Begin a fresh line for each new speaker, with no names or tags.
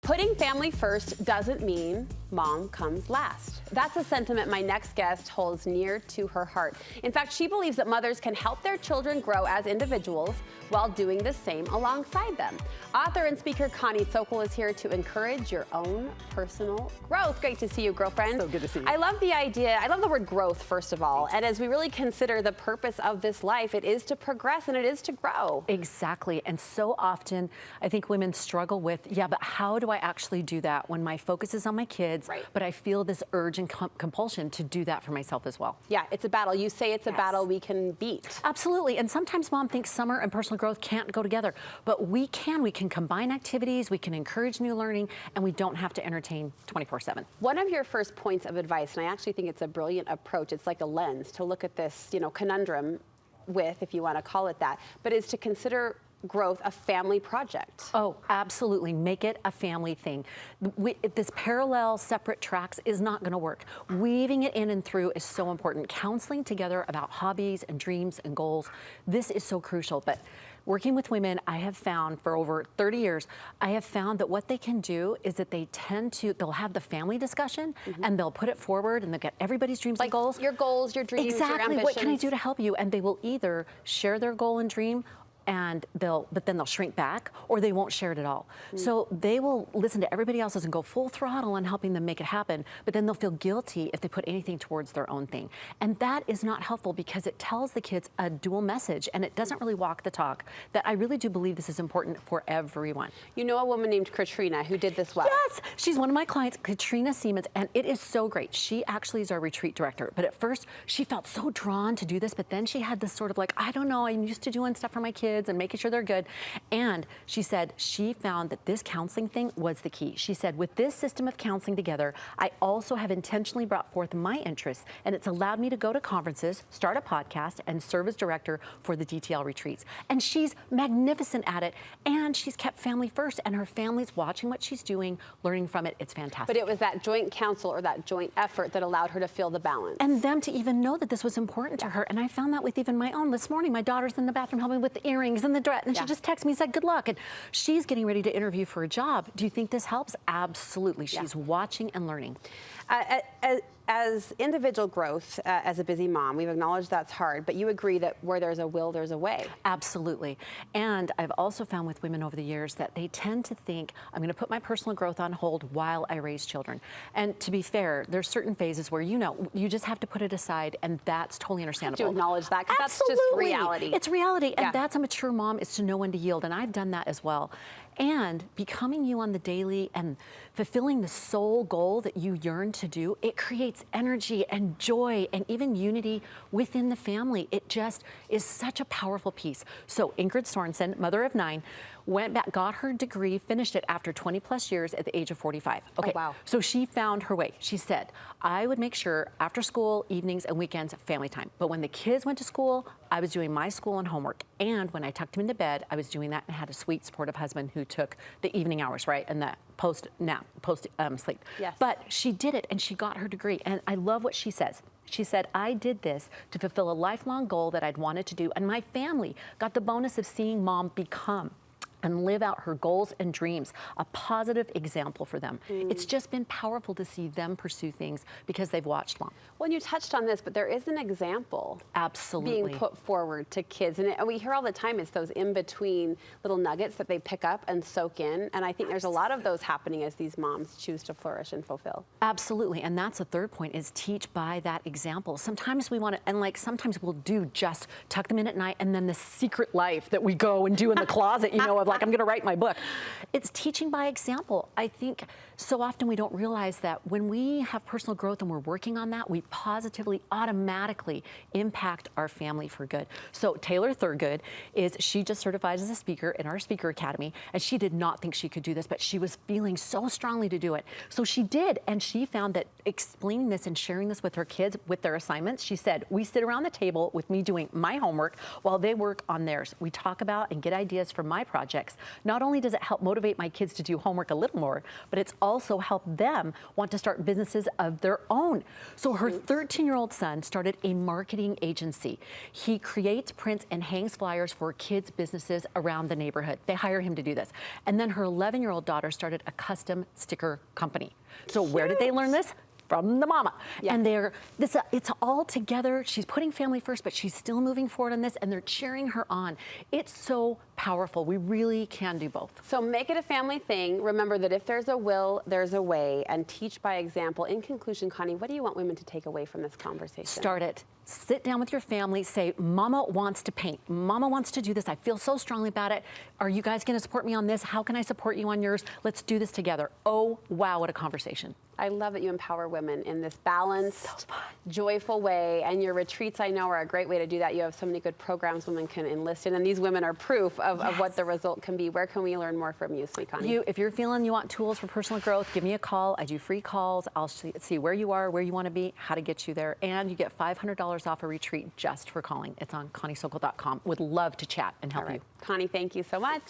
Putting family first doesn't mean mom comes last. That's a sentiment my next guest holds near to her heart. In fact, she believes that mothers can help their children grow as individuals while doing the same alongside them. Author and speaker Connie Sokol is here to encourage your own personal growth. Great to see you, girlfriend.
So good to see you.
I love the idea. I love the word growth, first of all. And as we really consider the purpose of this life, it is to progress and it is to grow.
Exactly. And so often, I think women struggle with, yeah, but how do I actually do that when my focus is on my kids,
right,
but I feel this urge and compulsion to do that for myself as well?
Yeah, it's a battle. You say it's a
Yes.
battle we can beat.
Absolutely. And sometimes mom thinks summer and personal growth can't go together, but we can. We can combine activities, we can encourage new learning, and we don't have to entertain 24/7.
One of your first points of advice, and I actually think it's a brilliant approach, it's like a lens to look at this, conundrum with, if you want to call it that, but is to consider growth a family project.
Oh, absolutely. Make it a family thing. This parallel, separate tracks is not going to work. Weaving it in and through is so important. Counseling together about hobbies and dreams and goals, this is so crucial. But working with women, I have found for over 30 years, I have found that what they can do is that they'll have the family discussion and they'll put it forward and they'll get everybody's dreams and goals.
Your goals, your dreams,
exactly.
your ambitions.
What can I do to help you? And they will either share their goal and dream, and but then they'll shrink back, or they won't share it at all. So they will listen to everybody else's and go full throttle on helping them make it happen, but then they'll feel guilty if they put anything towards their own thing. And that is not helpful because it tells the kids a dual message and it doesn't really walk the talk. That I really do believe this is important for everyone.
You know a woman named Katrina who did this well.
Yes, she's one of my clients, Katrina Siemens, and it is so great. She actually is our retreat director, but at first she felt so drawn to do this, but then she had this sort of like, I don't know, I'm used to doing stuff for my kids and making sure they're good. And she said she found that this counseling thing was the key. She said, with this system of counseling together, I also have intentionally brought forth my interests, and it's allowed me to go to conferences, start a podcast, and serve as director for the DTL retreats. And she's magnificent at it, and she's kept family first, and her family's watching what she's doing, learning from it. It's fantastic.
But it was that joint counsel or that joint effort that allowed her to feel the balance.
And them to even know that this was important to her. And I found that with even my own. This morning, my daughter's in the bathroom helping me with the earrings and the dress, and she just texted me and said, good luck. And she's getting ready to interview for a job. Do you think this helps? Absolutely. She's watching and learning.
As individual growth, as a busy mom, we've acknowledged that's hard, but you agree that where there's a will, there's a way.
Absolutely. And I've also found with women over the years that they tend to think, I'm going to put my personal growth on hold while I raise children. And to be fair, there's certain phases where, you just have to put it aside, and that's totally understandable.
To acknowledge that, because that's just reality.
It's reality, and that's a mature mom, is to know when to yield, and I've done that as well. And becoming you on the daily and fulfilling the soul goal that you yearn to do, it creates energy and joy and even unity within the family. It just is such a powerful piece. So Ingrid Sorensen, mother of 9, went back, got her degree, finished it after 20 plus years at the age of 45. Okay,
oh, wow.
So she found her way. She said, I would make sure after school, evenings and weekends, family time. But when the kids went to school, I was doing my school and homework. And when I tucked them into bed, I was doing that and had a sweet, supportive husband who took the evening hours, right? And the post-nap, post-sleep.
Yes.
But she did it and she got her degree. And I love what she says. She said, I did this to fulfill a lifelong goal that I'd wanted to do. And my family got the bonus of seeing mom become and live out her goals and dreams, a positive example for them. It's just been powerful to see them pursue things because they've watched mom.
Well, you touched on this, but there is an example
absolutely
being put forward to kids. And we hear all the time, it's those in-between little nuggets that they pick up and soak in. And I think there's a lot of those happening as these moms choose to flourish and fulfill.
Absolutely. And that's the third point, is teach by that example. Sometimes we want to, and sometimes we'll do just tuck them in at night, and then the secret life that we go and do in the closet, of like, I'm going to write my book. It's teaching by example. I think so often we don't realize that when we have personal growth and we're working on that, we positively, automatically impact our family for good. So Taylor Thurgood she just certified as a speaker in our Speaker Academy, and she did not think she could do this, but she was feeling so strongly to do it. So she did, and she found that explaining this and sharing this with her kids with their assignments, she said, we sit around the table with me doing my homework while they work on theirs. We talk about and get ideas for my project, 6. Not only does it help motivate my kids to do homework a little more, but it's also helped them want to start businesses of their own. So her 13-year-old son started a marketing agency. He creates, prints, and hangs flyers for kids' businesses around the neighborhood. They hire him to do this. And then her 11-year-old daughter started a custom sticker company. So where did they learn this? From the mama.
Yeah.
And it's all together. She's putting family first, but she's still moving forward on this, and they're cheering her on. It's so powerful. We really can do both.
So make it a family thing. Remember that if there's a will, there's a way, and teach by example. In conclusion, Connie, what do you want women to take away from this conversation?
Start it. Sit down with your family, say, Mama wants to paint. Mama wants to do this. I feel so strongly about it. Are you guys going to support me on this? How can I support you on yours? Let's do this together. Oh, wow, what a conversation.
I love that you empower women in this balanced, joyful way. And your retreats, I know, are a great way to do that. You have so many good programs women can enlist in. And these women are proof of what the result can be. Where can we learn more from you, sweet Connie?
If you're feeling you want tools for personal growth, give me a call. I do free calls. I'll see where you are, where you want to be, how to get you there. And you get $500 off a retreat just for calling. It's on ConnieSokol.com. Would love to chat and help you.
Connie, thank you so much.